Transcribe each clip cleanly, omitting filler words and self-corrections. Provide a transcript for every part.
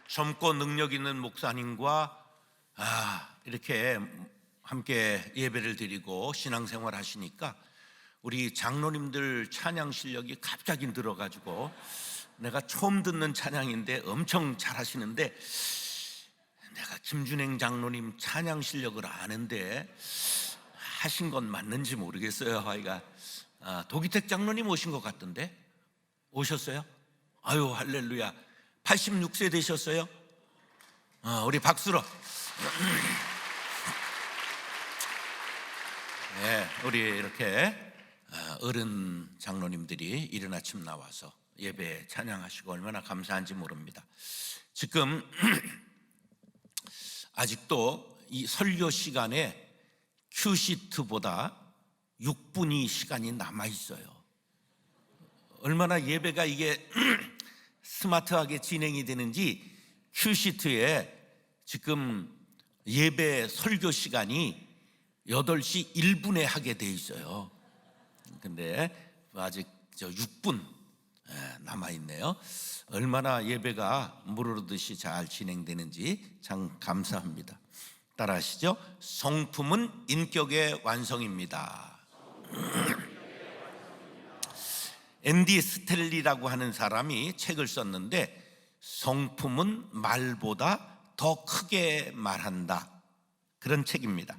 젊고 능력 있는 목사님과 이렇게 함께 예배를 드리고 신앙생활 하시니까 우리 장로님들 찬양 실력이 갑자기 늘어가지고 내가 처음 듣는 찬양인데 엄청 잘하시는데, 내가 김준행 장로님 찬양 실력을 아는데 하신 건 맞는지 모르겠어요. 하여가 도기택 장로님 오신 것 같던데, 오셨어요? 아유 할렐루야. 86세 되셨어요? 우리 박수로. 네, 우리 이렇게 어른 장로님들이 이른 아침 나와서 예배 찬양하시고 얼마나 감사한지 모릅니다. 지금 아직도 이 설교 시간에 큐시트보다 6분이 시간이 남아 있어요. 얼마나 예배가 이게 스마트하게 진행이 되는지, 큐시트에 지금 예배 설교 시간이 8시 1분에 하게 돼 있어요. 근데 아직 6분 남아 있네요. 얼마나 예배가 물으르듯이 잘 진행되는지 참 감사합니다. 따라하시죠. 성품은 인격의 완성입니다. 앤디 스텔리라고 하는 사람이 책을 썼는데, 성품은 말보다 더 크게 말한다, 그런 책입니다.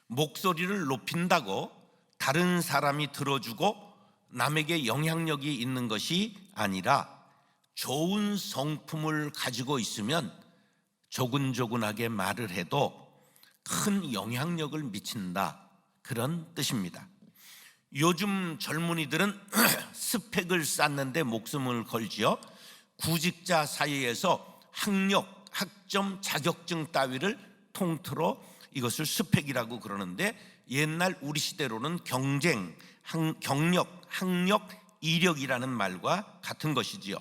목소리를 높인다고 다른 사람이 들어주고 남에게 영향력이 있는 것이 아니라, 좋은 성품을 가지고 있으면 조근조근하게 말을 해도 큰 영향력을 미친다, 그런 뜻입니다. 요즘 젊은이들은 스펙을 쌓는데 목숨을 걸지요. 구직자 사이에서 학력, 학점, 자격증 따위를 통틀어 이것을 스펙이라고 그러는데, 옛날 우리 시대로는 경쟁, 경력, 학력, 이력이라는 말과 같은 것이지요.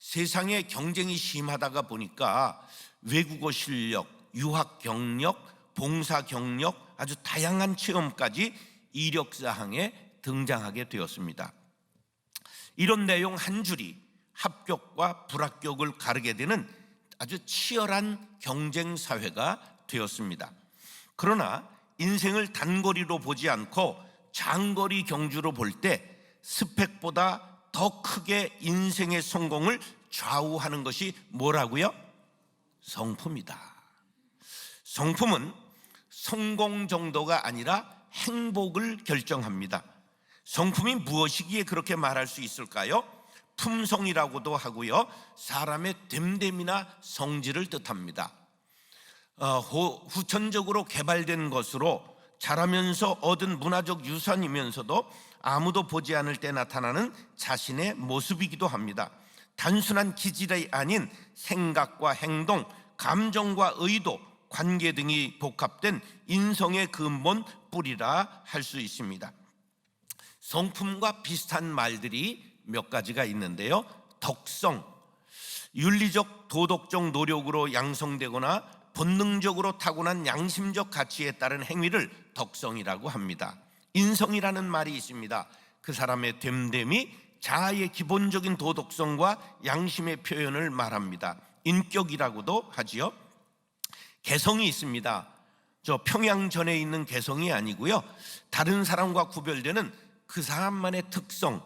세상에 경쟁이 심하다가 보니까 외국어 실력, 유학 경력, 봉사 경력, 아주 다양한 체험까지 이력사항에 등장하게 되었습니다. 이런 내용 한 줄이 합격과 불합격을 가르게 되는 아주 치열한 경쟁 사회가 되었습니다. 그러나 인생을 단거리로 보지 않고 장거리 경주로 볼 때 스펙보다 더 크게 인생의 성공을 좌우하는 것이 뭐라고요? 성품이다. 성품은 성공 정도가 아니라 행복을 결정합니다. 성품이 무엇이기에 그렇게 말할 수 있을까요? 품성이라고도 하고요, 사람의 됨됨이나 성질을 뜻합니다. 후천적으로 개발된 것으로 자라면서 얻은 문화적 유산이면서도 아무도 보지 않을 때 나타나는 자신의 모습이기도 합니다. 단순한 기질이 아닌 생각과 행동, 감정과 의도, 관계 등이 복합된 인성의 근본 뿌리라 할 수 있습니다. 성품과 비슷한 말들이 몇 가지가 있는데요. 덕성, 윤리적 도덕적 노력으로 양성되거나 본능적으로 타고난 양심적 가치에 따른 행위를 덕성이라고 합니다. 인성이라는 말이 있습니다. 그 사람의 됨됨이, 자아의 기본적인 도덕성과 양심의 표현을 말합니다. 인격이라고도 하지요. 개성이 있습니다. 저 평양전에 있는 개성이 아니고요, 다른 사람과 구별되는 그 사람만의 특성,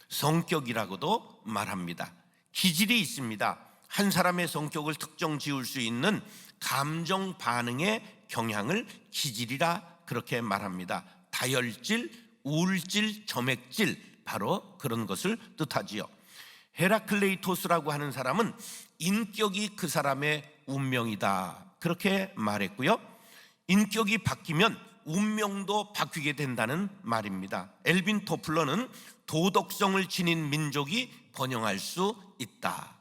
성격이라고도 말합니다. 기질이 있습니다. 한 사람의 성격을 특정 지을 수 있는 감정 반응의 경향을 기질이라 그렇게 말합니다. 다혈질, 우울질, 점액질, 바로 그런 것을 뜻하지요. 헤라클레이토스라고 하는 사람은 인격이 그 사람의 운명이다, 그렇게 말했고요, 인격이 바뀌면 운명도 바뀌게 된다는 말입니다. 엘빈 토플러는 도덕성을 지닌 민족이 번영할 수 있다.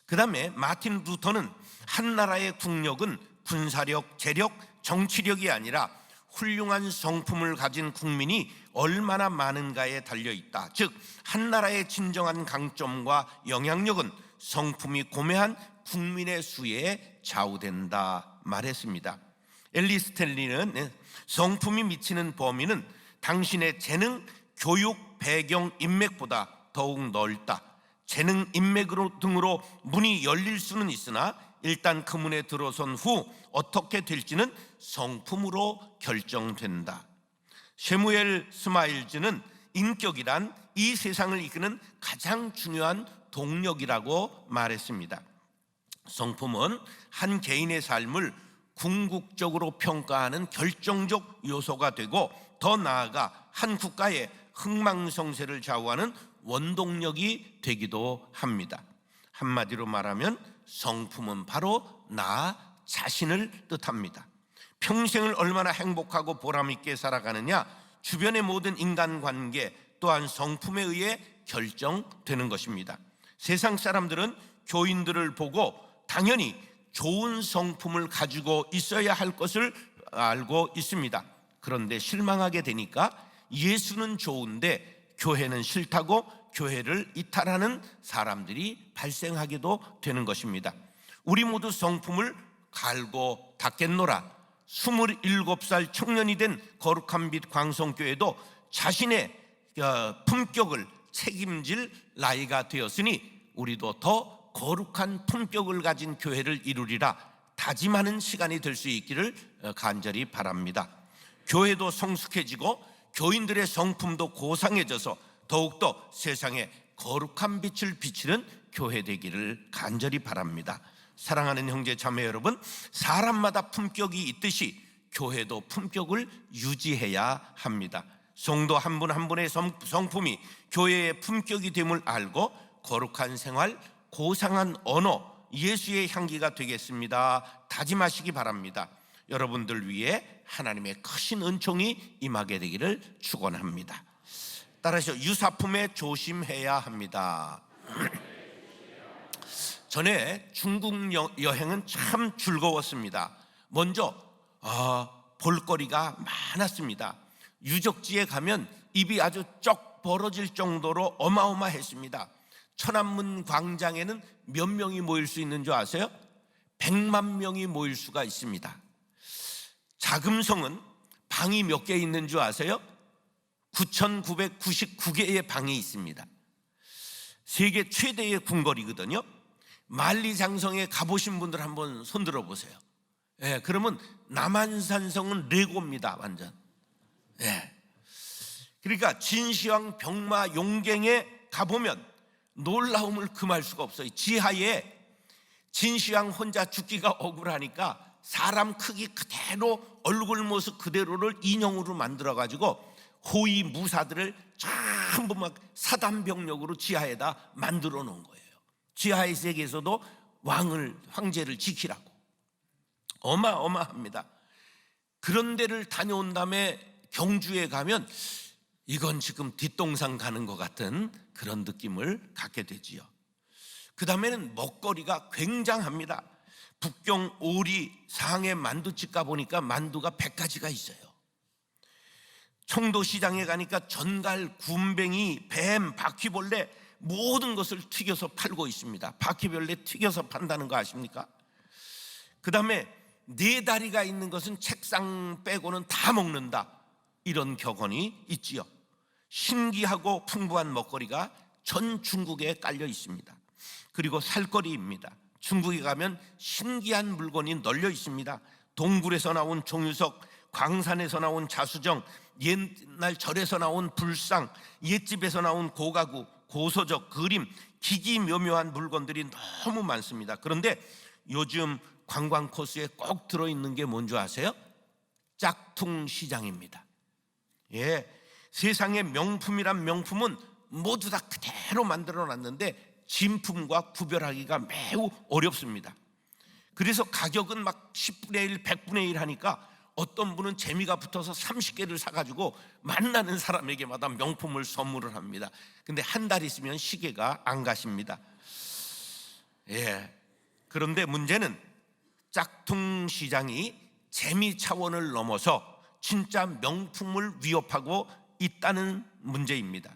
그 다음에 마틴 루터는 한 나라의 국력은 군사력, 재력, 정치력이 아니라 훌륭한 성품을 가진 국민이 얼마나 많은가에 달려있다. 즉, 한 나라의 진정한 강점과 영향력은 성품이 고매한 국민의 수에 좌우된다 말했습니다. 앨리스 텔리는 성품이 미치는 범위는 당신의 재능, 교육, 배경, 인맥보다 더욱 넓다. 재능, 인맥으로 등으로 문이 열릴 수는 있으나 일단 그 문에 들어선 후 어떻게 될지는 성품으로 결정된다. 셰무엘 스마일즈는 인격이란 이 세상을 이끄는 가장 중요한 동력이라고 말했습니다. 성품은 한 개인의 삶을 궁극적으로 평가하는 결정적 요소가 되고, 더 나아가 한 국가의 흥망성쇠를 좌우하는 원동력이 되기도 합니다. 한마디로 말하면 성품은 바로 나 자신을 뜻합니다. 평생을 얼마나 행복하고 보람있게 살아가느냐, 주변의 모든 인간관계 또한 성품에 의해 결정되는 것입니다. 세상 사람들은 교인들을 보고 당연히 좋은 성품을 가지고 있어야 할 것을 알고 있습니다. 그런데 실망하게 되니까 예수는 좋은데 교회는 싫다고 교회를 이탈하는 사람들이 발생하기도 되는 것입니다. 우리 모두 성품을 갈고 닦겠노라. 27살 청년이 된 거룩한 빛 광성교회도 자신의 품격을 책임질 나이가 되었으니 우리도 더 거룩한 품격을 가진 교회를 이루리라 다짐하는 시간이 될 수 있기를 간절히 바랍니다. 교회도 성숙해지고 교인들의 성품도 고상해져서 더욱더 세상에 거룩한 빛을 비치는 교회 되기를 간절히 바랍니다. 사랑하는 형제 자매 여러분, 사람마다 품격이 있듯이 교회도 품격을 유지해야 합니다. 성도 한 분 한 분의 성품이 교회의 품격이 됨을 알고 거룩한 생활, 고상한 언어, 예수의 향기가 되겠습니다 다짐하시기 바랍니다. 여러분들 위해 하나님의 크신 은총이 임하게 되기를 축원합니다. 따라서 유사품에 조심해야 합니다. 전에 중국 여행은 참 즐거웠습니다. 먼저 볼거리가 많았습니다. 유적지에 가면 입이 아주 쩍 벌어질 정도로 어마어마했습니다. 천안문 광장에는 몇 명이 모일 수 있는 줄 아세요? 100만 명이 모일 수가 있습니다. 자금성은 방이 몇 개 있는 줄 아세요? 9,999개의 방이 있습니다. 세계 최대의 궁궐이거든요. 만리장성에 가보신 분들 한번 손들어 보세요. 그러면 남한산성은 레고입니다, 완전. 그러니까 진시황 병마 용갱에 가보면 놀라움을 금할 수가 없어요. 지하에 진시황 혼자 죽기가 억울하니까 사람 크기 그대로, 얼굴 모습 그대로를 인형으로 만들어 가지고 호위 무사들을 전부 막 사단병력으로 지하에다 만들어 놓은 거예요. 지하의 세계에서도 황제를 지키라고. 어마어마합니다. 그런 데를 다녀온 다음에 경주에 가면 이건 지금 뒷동산 가는 것 같은 그런 느낌을 갖게 되지요. 그 다음에는 먹거리가 굉장합니다. 북경 오리 상해 만두집 가보니까 만두가 100가지가 있어요. 청도시장에 가니까 전갈, 굼벵이, 뱀, 바퀴벌레 모든 것을 튀겨서 팔고 있습니다. 바퀴벌레 튀겨서 판다는 거 아십니까? 그 다음에 4다리가 있는 것은 책상 빼고는 다 먹는다, 이런 격언이 있지요. 신기하고 풍부한 먹거리가 전 중국에 깔려 있습니다. 그리고 살거리입니다. 중국에 가면 신기한 물건이 널려 있습니다. 동굴에서 나온 종유석, 광산에서 나온 자수정, 옛날 절에서 나온 불상, 옛집에서 나온 고가구, 고서적, 그림, 기기묘묘한 물건들이 너무 많습니다. 그런데 요즘 관광 코스에 꼭 들어있는 게 뭔지 아세요? 짝퉁 시장입니다. 세상의 명품이란 명품은 모두 다 그대로 만들어 놨는데 진품과 구별하기가 매우 어렵습니다. 그래서 가격은 막 10분의 1, 100분의 1 하니까 어떤 분은 재미가 붙어서 30개를 사가지고 만나는 사람에게마다 명품을 선물을 합니다. 근데 한 달 있으면 시계가 안 가십니다. 그런데 문제는 짝퉁 시장이 재미 차원을 넘어서 진짜 명품을 위협하고 있다는 문제입니다.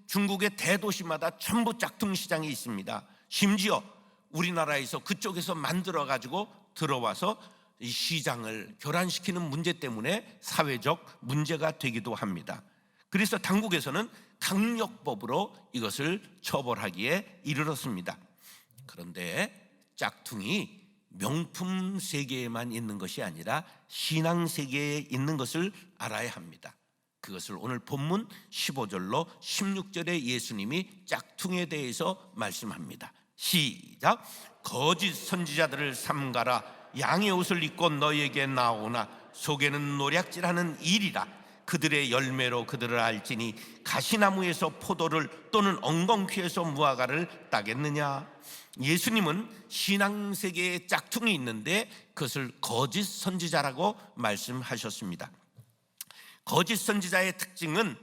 중국의 대도시마다 전부 짝퉁 시장이 있습니다. 심지어 우리나라에서 그쪽에서 만들어 가지고 들어와서 이 시장을 교란시키는 문제 때문에 사회적 문제가 되기도 합니다. 그래서 당국에서는 강력법으로 이것을 처벌하기에 이르렀습니다. 그런데 짝퉁이 명품 세계에만 있는 것이 아니라 신앙 세계에 있는 것을 알아야 합니다. 그것을 오늘 본문 15절로 16절에 예수님이 짝퉁에 대해서 말씀합니다. 시작. 거짓 선지자들을 삼가라. 양의 옷을 입고 너희에게 나오나 속에는 노략질하는 일이라. 그들의 열매로 그들을 알지니 가시나무에서 포도를 또는 엉겅퀴에서 무화과를 따겠느냐. 예수님은 신앙세계에 짝퉁이 있는데 그것을 거짓 선지자라고 말씀하셨습니다. 거짓 선지자의 특징은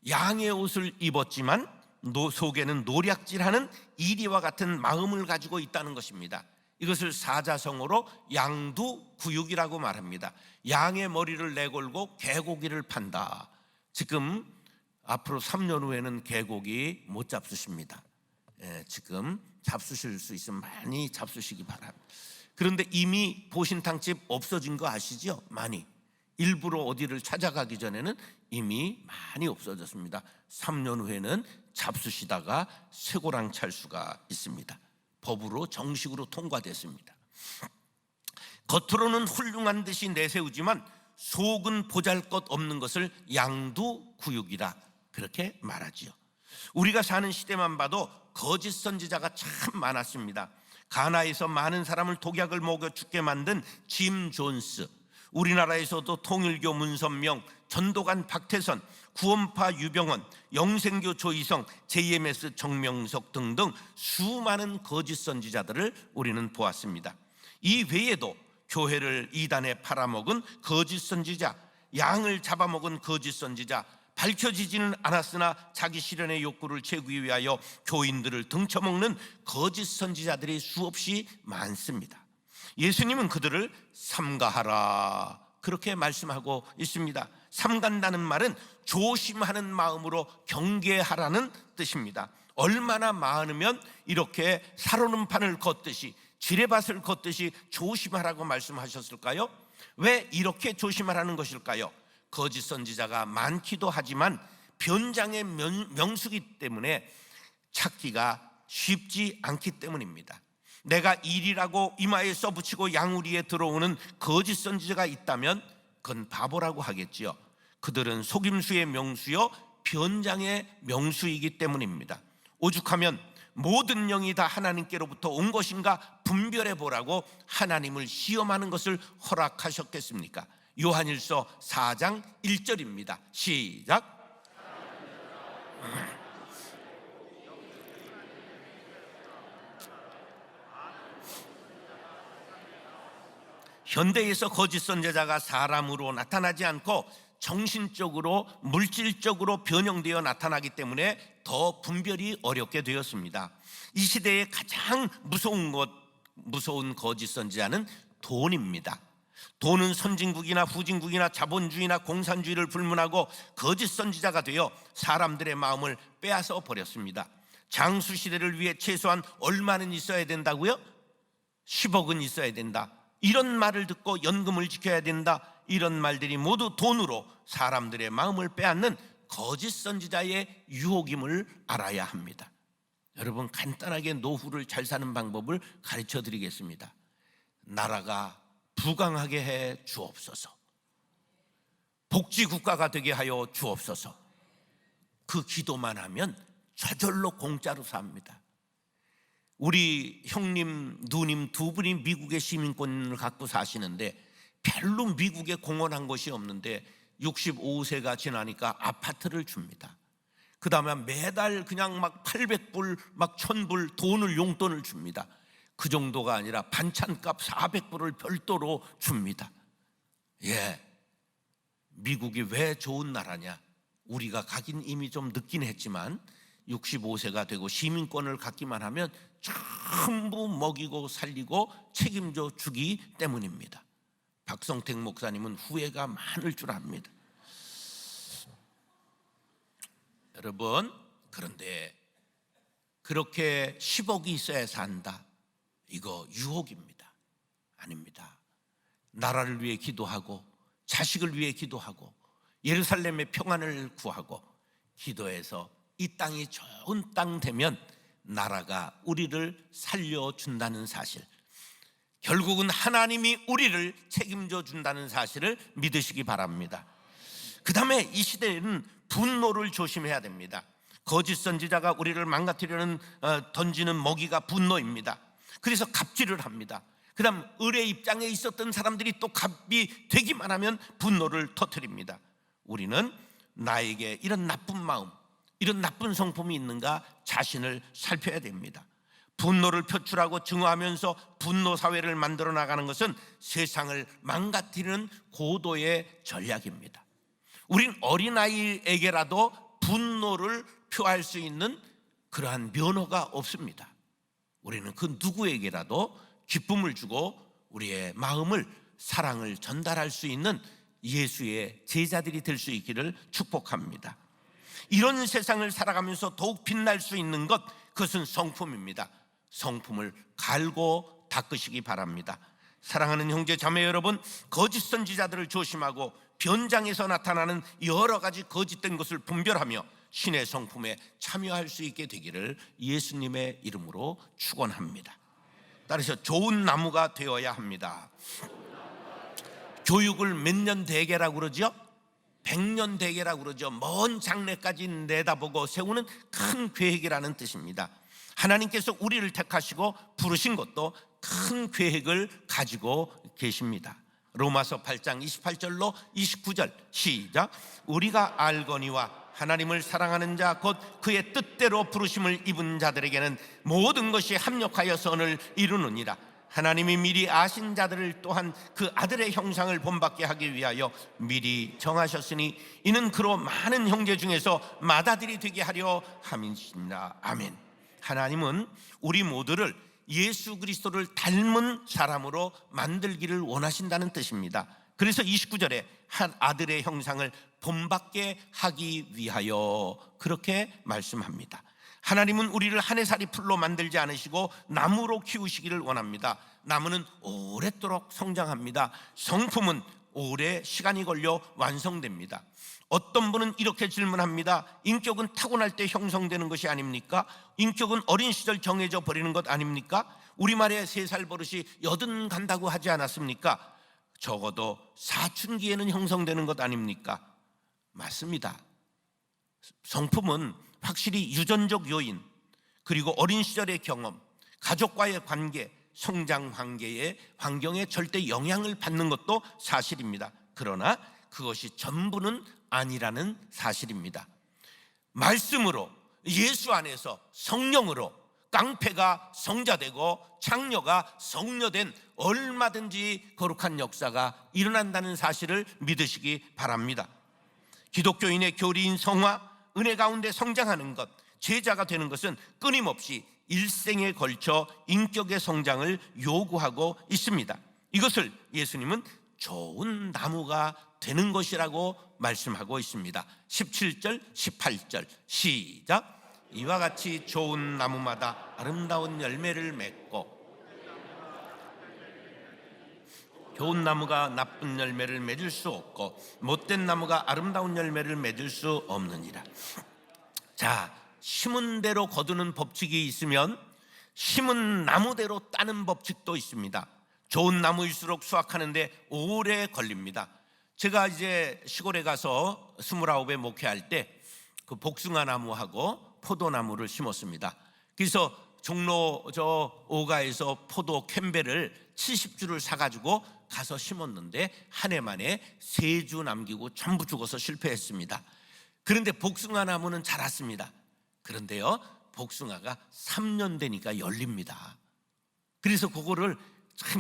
양의 옷을 입었지만 속에는 노략질하는 이리와 같은 마음을 가지고 있다는 것입니다. 이것을 사자성어로 양두구육이라고 말합니다. 양의 머리를 내걸고 개고기를 판다. 지금 앞으로 3년 후에는 개고기 못 잡수십니다. 지금 잡수실 수 있으면 많이 잡수시기 바랍니다. 그런데 이미 보신탕집 없어진 거 아시죠? 많이. 일부러 어디를 찾아가기 전에는 이미 많이 없어졌습니다. 3년 후에는 잡수시다가 쇠고랑 찰 수가 있습니다. 법으로 정식으로 통과됐습니다. 겉으로는 훌륭한 듯이 내세우지만 속은 보잘것없는 것을 양두구육이라 그렇게 말하지요. 우리가 사는 시대만 봐도 거짓 선지자가 참 많았습니다. 가나에서 많은 사람을 독약을 먹여 죽게 만든 짐 존스, 우리나라에서도 통일교 문선명, 전도관 박태선, 구원파 유병헌, 영생교 조희성, JMS 정명석 등등 수많은 거짓 선지자들을 우리는 보았습니다. 이 외에도 교회를 이단에 팔아먹은 거짓 선지자, 양을 잡아먹은 거짓 선지자, 밝혀지지는 않았으나 자기 실현의 욕구를 채우기 위하여 교인들을 등쳐먹는 거짓 선지자들이 수없이 많습니다. 예수님은 그들을 삼가하라 그렇게 말씀하고 있습니다. 삼간다는 말은 조심하는 마음으로 경계하라는 뜻입니다. 얼마나 많으면 이렇게 살오는 판을 걷듯이 지뢰밭을 걷듯이 조심하라고 말씀하셨을까요? 왜 이렇게 조심하라는 것일까요? 거짓 선지자가 많기도 하지만 변장의 명수기 때문에 찾기가 쉽지 않기 때문입니다. 내가 일이라고 이마에 써붙이고 양우리에 들어오는 거짓 선지자가 있다면 그건 바보라고 하겠지요. 그들은 속임수의 명수요 변장의 명수이기 때문입니다. 오죽하면 모든 영이 다 하나님께로부터 온 것인가 분별해 보라고 하나님을 시험하는 것을 허락하셨겠습니까? 요한일서 4장 1절입니다. 시작. 현대에서 거짓 선지자가 사람으로 나타나지 않고 정신적으로 물질적으로 변형되어 나타나기 때문에 더 분별이 어렵게 되었습니다. 이 시대에 가장 무서운 거짓 선지자는 돈입니다. 돈은 선진국이나 후진국이나 자본주의나 공산주의를 불문하고 거짓 선지자가 되어 사람들의 마음을 빼앗아 버렸습니다. 장수 시대를 위해 최소한 얼마는 있어야 된다고요? 10억은 있어야 된다. 이런 말을 듣고 연금을 지켜야 된다. 이런 말들이 모두 돈으로 사람들의 마음을 빼앗는 거짓 선지자의 유혹임을 알아야 합니다. 여러분, 간단하게 노후를 잘 사는 방법을 가르쳐 드리겠습니다. 나라가 부강하게 해 주옵소서. 복지국가가 되게 하여 주옵소서. 그 기도만 하면 저절로 공짜로 삽니다. 우리 형님, 누님 두 분이 미국의 시민권을 갖고 사시는데 별로 미국에 공헌한 것이 없는데 65세가 지나니까 아파트를 줍니다. 그 다음에 매달 그냥 막 800불, 막 1000불 돈을 용돈을 줍니다. 그 정도가 아니라 반찬값 400불을 별도로 줍니다. 미국이 왜 좋은 나라냐? 우리가 가긴 이미 좀 늦긴 했지만 65세가 되고 시민권을 갖기만 하면 전부 먹이고 살리고 책임져 주기 때문입니다. 박성택 목사님은 후회가 많을 줄 압니다. 여러분, 그런데 그렇게 10억이 있어야 산다, 이거 유혹입니다. 아닙니다. 나라를 위해 기도하고 자식을 위해 기도하고 예루살렘의 평안을 구하고 기도해서 이 땅이 좋은 땅 되면 나라가 우리를 살려준다는 사실, 결국은 하나님이 우리를 책임져 준다는 사실을 믿으시기 바랍니다. 그 다음에 이 시대에는 분노를 조심해야 됩니다. 거짓 선지자가 우리를 망가뜨리려는 던지는 먹이가 분노입니다. 그래서 갑질을 합니다. 그 다음 을의 입장에 있었던 사람들이 또 갑이 되기만 하면 분노를 터뜨립니다. 우리는 나에게 이런 나쁜 마음, 이런 나쁜 성품이 있는가 자신을 살펴야 됩니다. 분노를 표출하고 증오하면서 분노 사회를 만들어 나가는 것은 세상을 망가뜨리는 고도의 전략입니다. 우린 어린아이에게라도 분노를 표할 수 있는 그러한 면허가 없습니다. 우리는 그 누구에게라도 기쁨을 주고 우리의 마음을, 사랑을 전달할 수 있는 예수의 제자들이 될 수 있기를 축복합니다. 이런 세상을 살아가면서 더욱 빛날 수 있는 것, 그것은 성품입니다. 성품을 갈고 닦으시기 바랍니다. 사랑하는 형제 자매 여러분, 거짓 선지자들을 조심하고 변장에서 나타나는 여러 가지 거짓된 것을 분별하며 신의 성품에 참여할 수 있게 되기를 예수님의 이름으로 축원합니다. 따라서 좋은 나무가 되어야 합니다. 교육을 몇 년 대계라고 그러죠? 100년 대계라고 그러죠. 먼 장래까지 내다보고 세우는 큰 계획이라는 뜻입니다. 하나님께서 우리를 택하시고 부르신 것도 큰 계획을 가지고 계십니다. 로마서 8장 28절로 29절 시작. 우리가 알거니와 하나님을 사랑하는 자 곧 그의 뜻대로 부르심을 입은 자들에게는 모든 것이 합력하여 선을 이루느니라. 하나님이 미리 아신 자들을 또한 그 아들의 형상을 본받게 하기 위하여 미리 정하셨으니 이는 그로 많은 형제 중에서 맏아들이 되게 하려 함이니라. 아멘. 하나님은 우리 모두를 예수 그리스도를 닮은 사람으로 만들기를 원하신다는 뜻입니다. 그래서 29절에 한 아들의 형상을 본받게 하기 위하여 그렇게 말씀합니다. 하나님은 우리를 한 해살이 풀로 만들지 않으시고 나무로 키우시기를 원합니다. 나무는 오랫도록 성장합니다. 성품은 오래 시간이 걸려 완성됩니다. 어떤 분은 이렇게 질문합니다. 인격은 타고날 때 형성되는 것이 아닙니까? 인격은 어린 시절 정해져 버리는 것 아닙니까? 우리말에 3살 버릇이 80 간다고 하지 않았습니까? 적어도 사춘기에는 형성되는 것 아닙니까? 맞습니다. 성품은 확실히 유전적 요인, 그리고 어린 시절의 경험, 가족과의 관계, 성장 환경에 절대 영향을 받는 것도 사실입니다. 그러나 그것이 전부는 아니라는 사실입니다. 말씀으로, 예수 안에서 성령으로 깡패가 성자되고 창녀가 성녀된 얼마든지 거룩한 역사가 일어난다는 사실을 믿으시기 바랍니다. 기독교인의 교리인 성화, 은혜 가운데 성장하는 것, 제자가 되는 것은 끊임없이 일생에 걸쳐 인격의 성장을 요구하고 있습니다. 이것을 예수님은 좋은 나무가 되는 것이라고 말씀하고 있습니다. 17절, 18절 시작. 이와 같이 좋은 나무마다 아름다운 열매를 맺고 좋은 나무가 나쁜 열매를 맺을 수 없고 못된 나무가 아름다운 열매를 맺을 수 없느니라. 자, 심은 대로 거두는 법칙이 있으면 심은 나무대로 따는 법칙도 있습니다. 좋은 나무일수록 수확하는데 오래 걸립니다. 제가 이제 시골에 가서 29에 목회할 때 그 복숭아 나무하고 포도나무를 심었습니다. 그래서 종로 저 오가에서 포도 캔배를 70주를 사가지고 가서 심었는데 한 해 만에 3주 남기고 전부 죽어서 실패했습니다. 그런데 복숭아 나무는 자랐습니다. 그런데요, 복숭아가 3년 되니까 열립니다. 그래서 그거를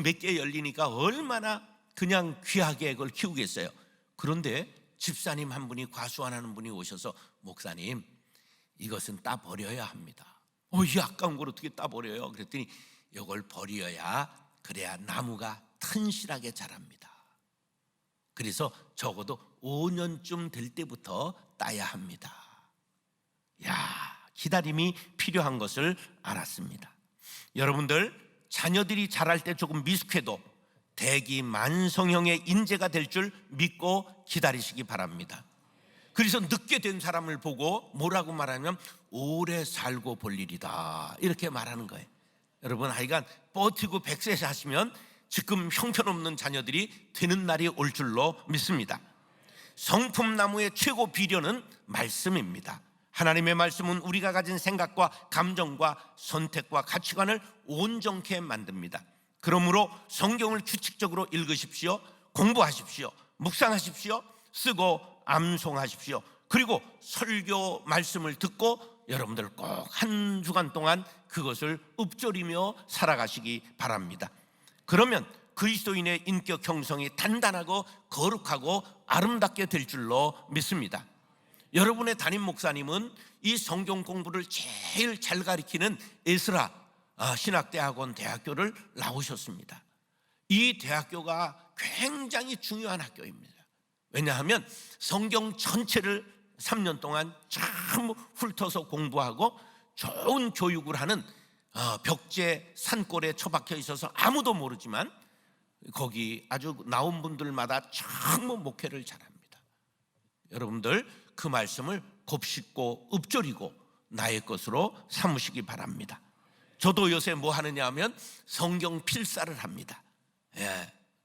몇 개 열리니까 얼마나 그냥 귀하게 그걸 키우겠어요. 그런데 집사님 한 분이, 과수원하는 분이 오셔서 목사님, 이것은 따 버려야 합니다. 이 아까운 걸 어떻게 따 버려요? 그랬더니 이걸 버려야 그래야 나무가 튼실하게 자랍니다. 그래서 적어도 5년쯤 될 때부터 따야 합니다. 기다림이 필요한 것을 알았습니다. 여러분들, 자녀들이 자랄 때 조금 미숙해도 대기만성형의 인재가 될 줄 믿고 기다리시기 바랍니다. 그래서 늦게 된 사람을 보고 뭐라고 말하냐면 오래 살고 볼 일이다, 이렇게 말하는 거예요. 여러분, 하여간 버티고 100세 사시면 지금 형편없는 자녀들이 되는 날이 올 줄로 믿습니다. 성품나무의 최고 비료는 말씀입니다. 하나님의 말씀은 우리가 가진 생각과 감정과 선택과 가치관을 온전케 만듭니다. 그러므로 성경을 규칙적으로 읽으십시오. 공부하십시오. 묵상하십시오. 쓰고 암송하십시오. 그리고 설교 말씀을 듣고 여러분들 꼭 한 주간 동안 그것을 읊조리며 살아가시기 바랍니다. 그러면 그리스도인의 인격 형성이 단단하고 거룩하고 아름답게 될 줄로 믿습니다. 여러분의 담임 목사님은 이 성경 공부를 제일 잘 가르치는 에스라 신학대학원 대학교를 나오셨습니다. 이 대학교가 굉장히 중요한 학교입니다. 왜냐하면 성경 전체를 3년 동안 전부 훑어서 공부하고 좋은 교육을 하는 벽제 산골에 처박혀 있어서 아무도 모르지만 거기 아주 나온 분들마다 전부 목회를 잘합니다. 여러분들 그 말씀을 곱씹고 읊조리고 나의 것으로 삼으시기 바랍니다. 저도 요새 뭐 하느냐 하면 성경 필사를 합니다.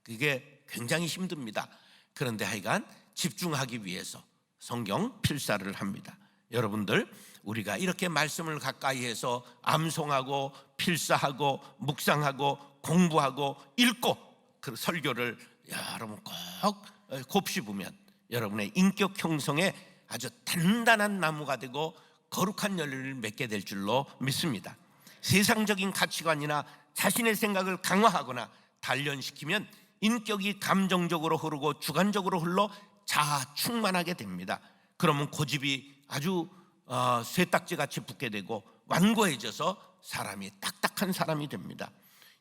그게 굉장히 힘듭니다. 그런데 하여간 집중하기 위해서 성경 필사를 합니다. 여러분들, 우리가 이렇게 말씀을 가까이 해서 암송하고 필사하고 묵상하고 공부하고 읽고 그 설교를 여러분 꼭 곱씹으면 여러분의 인격 형성에 아주 단단한 나무가 되고 거룩한 열매를 맺게 될 줄로 믿습니다. 세상적인 가치관이나 자신의 생각을 강화하거나 단련시키면 인격이 감정적으로 흐르고 주관적으로 흘러 자아 충만하게 됩니다. 그러면 고집이 아주 쇠딱지같이 붙게 되고 완고해져서 사람이 딱딱한 사람이 됩니다.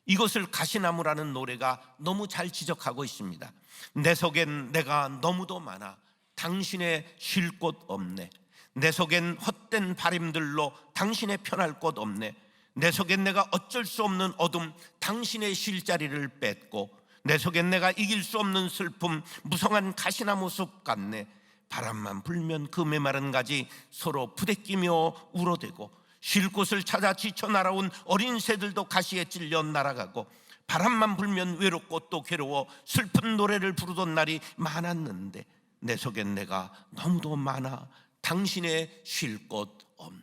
이것을 가시나무라는 노래가 너무 잘 지적하고 있습니다. 내 속엔 내가 너무도 많아 당신의 쉴 곳 없네. 내 속엔 헛된 바람들로 당신의 편할 곳 없네. 내 속엔 내가 어쩔 수 없는 어둠 당신의 쉴 자리를 뺐고, 내 속엔 내가 이길 수 없는 슬픔 무성한 가시나무 숲 같네. 바람만 불면 그 메마른 가지 서로 부대끼며 울어대고, 쉴 곳을 찾아 지쳐 날아온 어린 새들도 가시에 찔려 날아가고, 바람만 불면 외롭고 또 괴로워 슬픈 노래를 부르던 날이 많았는데, 내 속엔 내가 너무도 많아 당신의 쉴 곳 없네.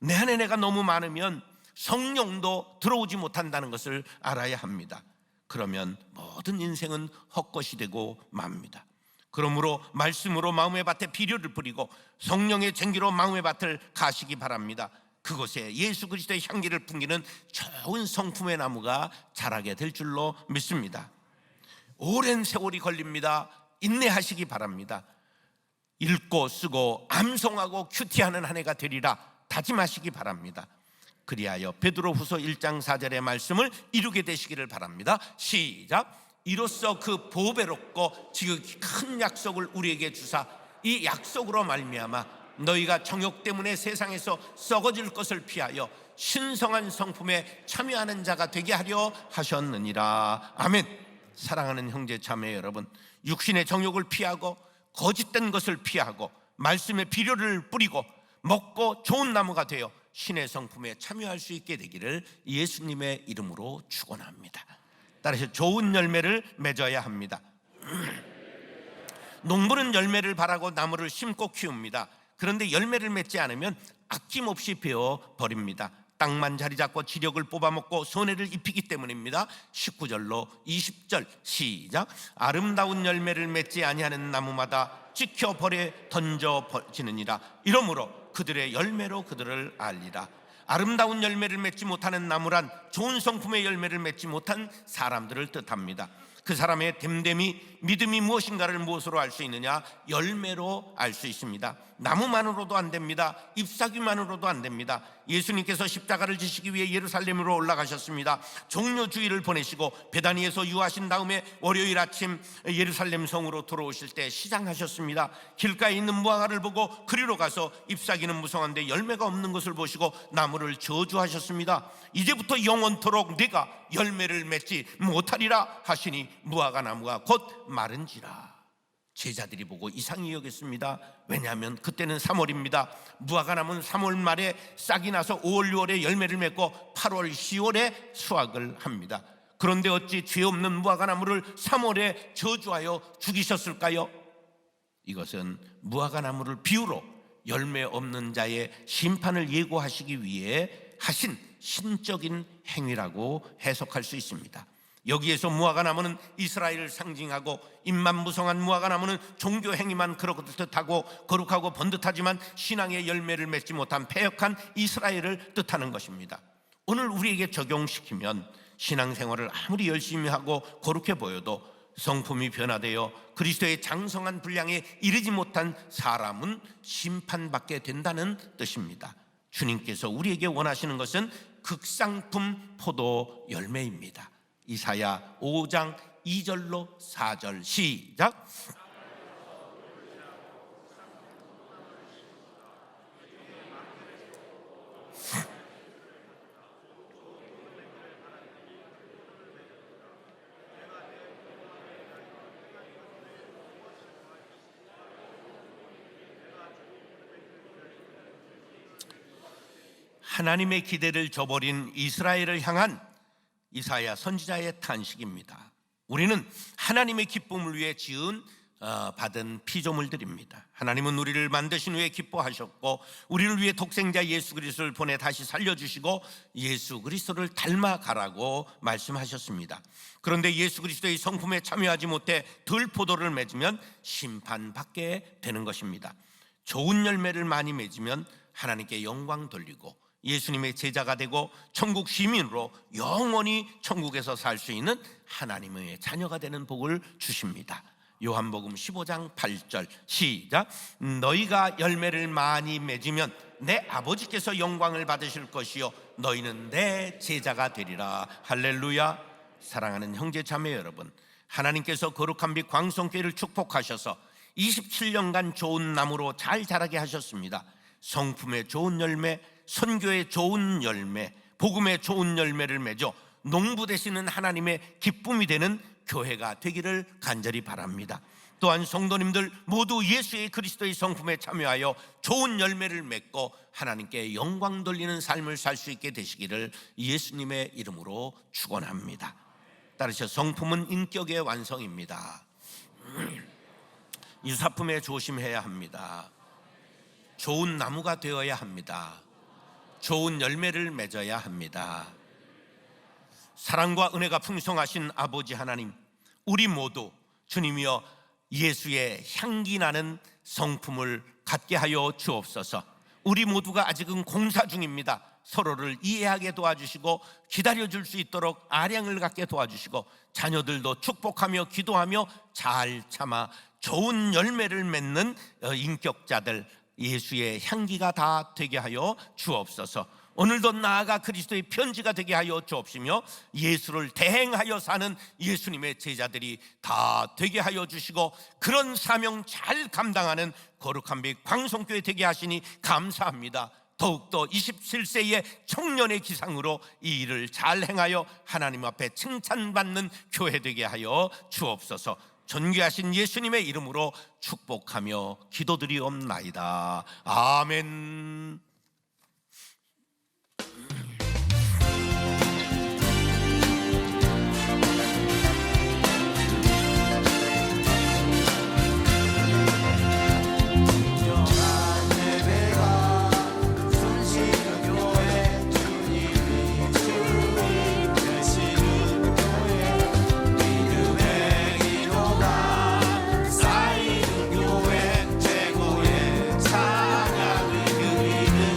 내 안에 내가 너무 많으면 성령도 들어오지 못한다는 것을 알아야 합니다. 그러면 모든 인생은 헛것이 되고 맙니다. 그러므로 말씀으로 마음의 밭에 비료를 뿌리고 성령의 쟁기로 마음의 밭을 가시기 바랍니다. 그곳에 예수 그리스도의 향기를 풍기는 좋은 성품의 나무가 자라게 될 줄로 믿습니다. 오랜 세월이 걸립니다. 인내하시기 바랍니다. 읽고 쓰고 암송하고 큐티하는 한 해가 되리라 다짐하시기 바랍니다. 그리하여 베드로후서 1장 4절의 말씀을 이루게 되시기를 바랍니다. 시작. 이로써 그 보배롭고 지극히 큰 약속을 우리에게 주사 이 약속으로 말미암아 너희가 정욕 때문에 세상에서 썩어질 것을 피하여 신성한 성품에 참여하는 자가 되게 하려 하셨느니라. 아멘. 사랑하는 형제 자매 여러분, 육신의 정욕을 피하고 거짓된 것을 피하고 말씀의 비료를 뿌리고 먹고 좋은 나무가 되어 신의 성품에 참여할 수 있게 되기를 예수님의 이름으로 축원합니다. 따라서 좋은 열매를 맺어야 합니다. 농부는 열매를 바라고 나무를 심고 키웁니다. 그런데 열매를 맺지 않으면 아낌없이 베어 버립니다. 땅만 자리 잡고 지력을 뽑아먹고 손해를 입히기 때문입니다. 19절로 20절 시작. 아름다운 열매를 맺지 아니하는 나무마다 찍혀 벌에 던져지느니라. 이러므로 그들의 열매로 그들을 알리라. 아름다운 열매를 맺지 못하는 나무란 좋은 성품의 열매를 맺지 못한 사람들을 뜻합니다. 그 사람의 됨됨이 믿음이 무엇인가를 무엇으로 알 수 있느냐? 열매로 알 수 있습니다. 나무만으로도 안 됩니다. 잎사귀만으로도 안 됩니다. 예수님께서 십자가를 지시기 위해 예루살렘으로 올라가셨습니다. 종료주일을 보내시고 베다니에서 유하신 다음에 월요일 아침 예루살렘 성으로 들어오실 때 시장하셨습니다. 길가에 있는 무화과를 보고 그리로 가서 잎사귀는 무성한데 열매가 없는 것을 보시고 나무를 저주하셨습니다. 이제부터 영원토록 네가 열매를 맺지 못하리라 하시니 무화과 나무가 곧 마른지라. 제자들이 보고 이상히 여겼습니다. 왜냐하면 그때는 3월입니다. 무화과나무는 3월 말에 싹이 나서 5월 6월에 열매를 맺고 8월 10월에 수확을 합니다. 그런데 어찌 죄 없는 무화과나무를 3월에 저주하여 죽이셨을까요? 이것은 무화과나무를 비유로 열매 없는 자의 심판을 예고하시기 위해 하신 신적인 행위라고 해석할 수 있습니다. 여기에서 무화과나무는 이스라엘을 상징하고 잎만무성한 무화과나무는 종교 행위만 그렇듯하고 거룩하고 번듯하지만 신앙의 열매를 맺지 못한 패역한 이스라엘을 뜻하는 것입니다. 오늘 우리에게 적용시키면 신앙생활을 아무리 열심히 하고 거룩해 보여도 성품이 변화되어 그리스도의 장성한 분량에 이르지 못한 사람은 심판받게 된다는 뜻입니다. 주님께서 우리에게 원하시는 것은 극상품 포도 열매입니다. 이사야 5장 2절로 4절 시작. 하나님의 기대를 저버린 이스라엘을 향한 이사야 선지자의 탄식입니다. 우리는 하나님의 기쁨을 위해 받은 피조물들입니다. 하나님은 우리를 만드신 후에 기뻐하셨고 우리를 위해 독생자 예수 그리스도를 보내 다시 살려주시고 예수 그리스도를 닮아가라고 말씀하셨습니다. 그런데 예수 그리스도의 성품에 참여하지 못해 들포도를 맺으면 심판받게 되는 것입니다. 좋은 열매를 많이 맺으면 하나님께 영광 돌리고 예수님의 제자가 되고 천국 시민으로 영원히 천국에서 살 수 있는 하나님의 자녀가 되는 복을 주십니다. 요한복음 15장 8절 시작. 너희가 열매를 많이 맺으면 내 아버지께서 영광을 받으실 것이요 너희는 내 제자가 되리라. 할렐루야. 사랑하는 형제 자매 여러분, 하나님께서 거룩한 빛 광성교회를 축복하셔서 27년간 좋은 나무로 잘 자라게 하셨습니다. 성품의 좋은 열매, 선교의 좋은 열매, 복음의 좋은 열매를 맺어 농부 되시는 하나님의 기쁨이 되는 교회가 되기를 간절히 바랍니다. 또한 성도님들 모두 예수의 그리스도의 성품에 참여하여 좋은 열매를 맺고 하나님께 영광 돌리는 삶을 살 수 있게 되시기를 예수님의 이름으로 축원합니다. 따르셔 성품은 인격의 완성입니다. 유사품에 조심해야 합니다. 좋은 나무가 되어야 합니다. 좋은 열매를 맺어야 합니다. 사랑과 은혜가 풍성하신 아버지 하나님, 우리 모두 주님이여 예수의 향기 나는 성품을 갖게 하여 주옵소서. 우리 모두가 아직은 공사 중입니다. 서로를 이해하게 도와주시고 기다려줄 수 있도록 아량을 갖게 도와주시고 자녀들도 축복하며 기도하며 잘 참아 좋은 열매를 맺는 인격자들, 예수의 향기가 다 되게 하여 주옵소서. 오늘도 나아가 그리스도의 편지가 되게 하여 주옵시며 예수를 대행하여 사는 예수님의 제자들이 다 되게 하여 주시고 그런 사명 잘 감당하는 거룩한 빛 광성교회 되게 하시니 감사합니다. 더욱더 27세의 청년의 기상으로 이 일을 잘 행하여 하나님 앞에 칭찬받는 교회 되게 하여 주옵소서. 존귀하신 예수님의 이름으로 축복하며 기도드리옵나이다. 아멘. 사이는 교회 최고의 찬양을 드리는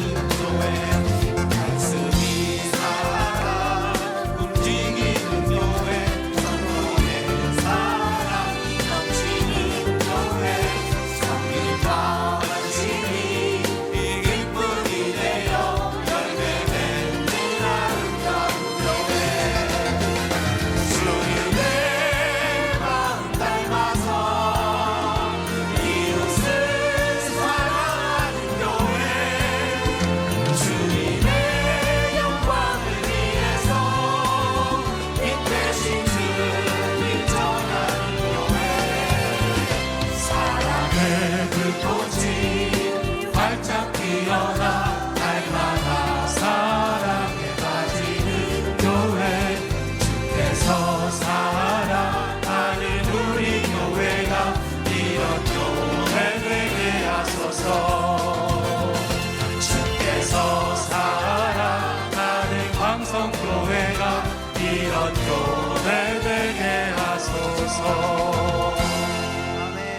교회 되게 하소서.